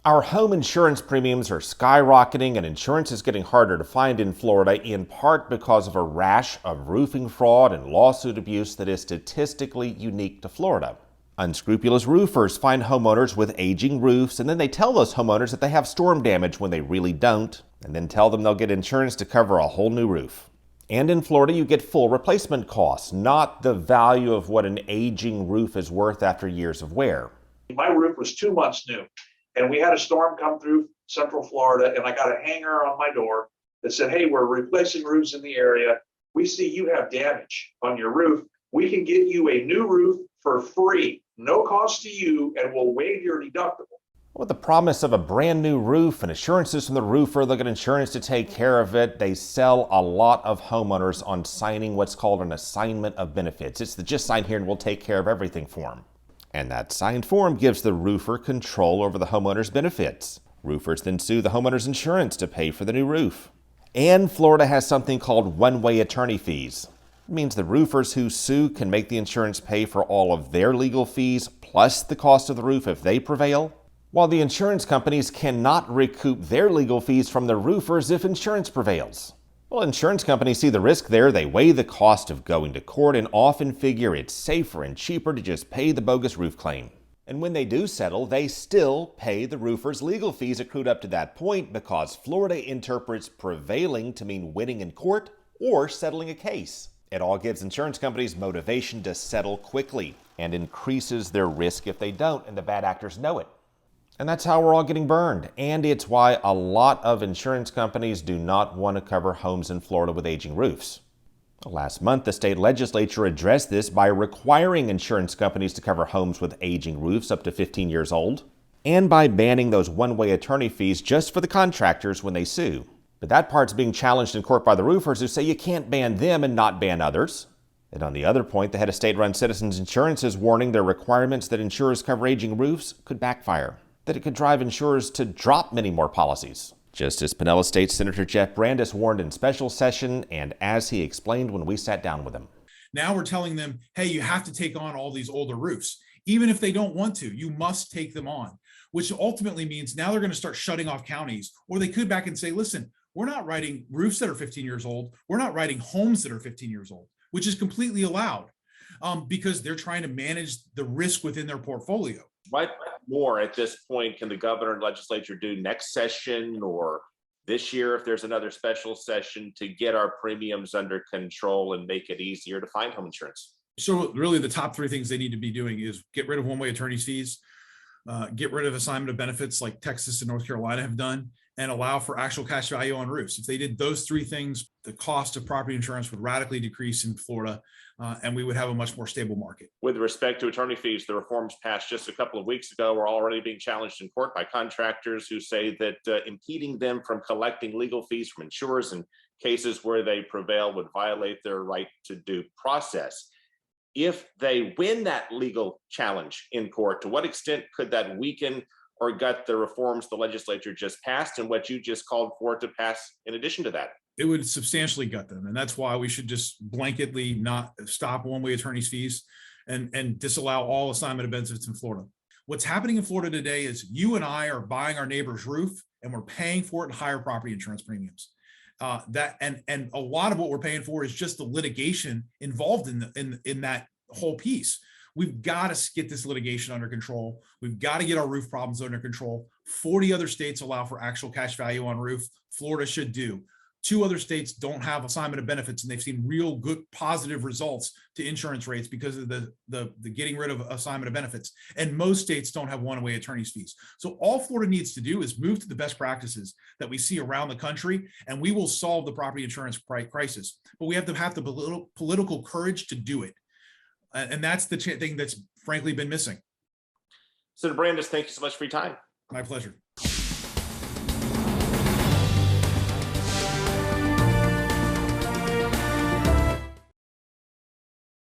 Our home insurance premiums are skyrocketing and insurance is getting harder to find in Florida, in part because of a rash of roofing fraud and lawsuit abuse that is statistically unique to Florida. Unscrupulous roofers find homeowners with aging roofs, and then they tell those homeowners that they have storm damage when they really don't, and then tell them they'll get insurance to cover a whole new roof. And in Florida, you get full replacement costs, not the value of what an aging roof is worth after years of wear. My roof was 2 months new, and we had a storm come through Central Florida, and I got a hanger on my door that said, "Hey, we're replacing roofs in the area. We see you have damage on your roof. We can get you a new roof for free, no cost to you, and we'll waive your deductible." With the promise of a brand new roof and assurances from the roofer, they'll get insurance to take care of it. They sell a lot of homeowners on signing what's called an assignment of benefits. It's the just sign here and we'll take care of everything form. And that signed form gives the roofer control over the homeowner's benefits. Roofers then sue the homeowner's insurance to pay for the new roof. And Florida has something called one-way attorney fees. It means the roofers who sue can make the insurance pay for all of their legal fees plus the cost of the roof if they prevail, while the insurance companies cannot recoup their legal fees from the roofers if insurance prevails. Well, insurance companies see the risk there. They weigh the cost of going to court and often figure it's safer and cheaper to just pay the bogus roof claim. And when they do settle, they still pay the roofer's legal fees accrued up to that point because Florida interprets prevailing to mean winning in court or settling a case. It all gives insurance companies motivation to settle quickly and increases their risk if they don't, and the bad actors know it. And that's how we're all getting burned. And it's why a lot of insurance companies do not want to cover homes in Florida with aging roofs. Last month, the state legislature addressed this by requiring insurance companies to cover homes with aging roofs up to 15 years old, and by banning those one-way attorney fees just for the contractors when they sue. But that part's being challenged in court by the roofers who say you can't ban them and not ban others. And on the other point, the head of state-run Citizens Insurance is warning their requirements that insurers cover aging roofs could backfire, that it could drive insurers to drop many more policies. Just as Pinellas State Senator Jeff Brandes warned in special session and as he explained when we sat down with him. Now we're telling them, hey, you have to take on all these older roofs. Even if they don't want to, you must take them on, which ultimately means now they're going to start shutting off counties, or they could back and say, listen, we're not writing roofs that are 15 years old. We're not writing homes that are 15 years old, which is completely allowed because they're trying to manage the risk within their portfolio. What more at this point can the governor and legislature do next session or this year if there's another special session to get our premiums under control and make it easier to find home insurance? So really the top three things they need to be doing is get rid of one-way attorney's fees, get rid of assignment of benefits like Texas and North Carolina have done, and allow for actual cash value on roofs. If they did those three things, the cost of property insurance would radically decrease in Florida, and we would have a much more stable market. With respect to attorney fees, the reforms passed just a couple of weeks ago are already being challenged in court by contractors who say that impeding them from collecting legal fees from insurers in cases where they prevail would violate their right to due process. If they win that legal challenge in court, to what extent could that weaken or gut the reforms the legislature just passed and what you just called for to pass in addition to that? It would substantially gut them. And that's why we should just blanketly not stop one-way attorney's fees and disallow all assignment of benefits in Florida. What's happening in Florida today is you and I are buying our neighbor's roof and we're paying for it in higher property insurance premiums. And a lot of what we're paying for is just the litigation involved in that whole piece. We've got to get this litigation under control. We've got to get our roof problems under control. 40 other states allow for actual cash value on roof. Florida should do. 2 other states don't have assignment of benefits, and they've seen real good positive results to insurance rates because of the getting rid of assignment of benefits. And most states don't have one-way attorney's fees. So all Florida needs to do is move to the best practices that we see around the country, and we will solve the property insurance crisis. But we have the political courage to do it. And that's the thing that's frankly been missing. Senator Brandes, thank you so much for your time. My pleasure.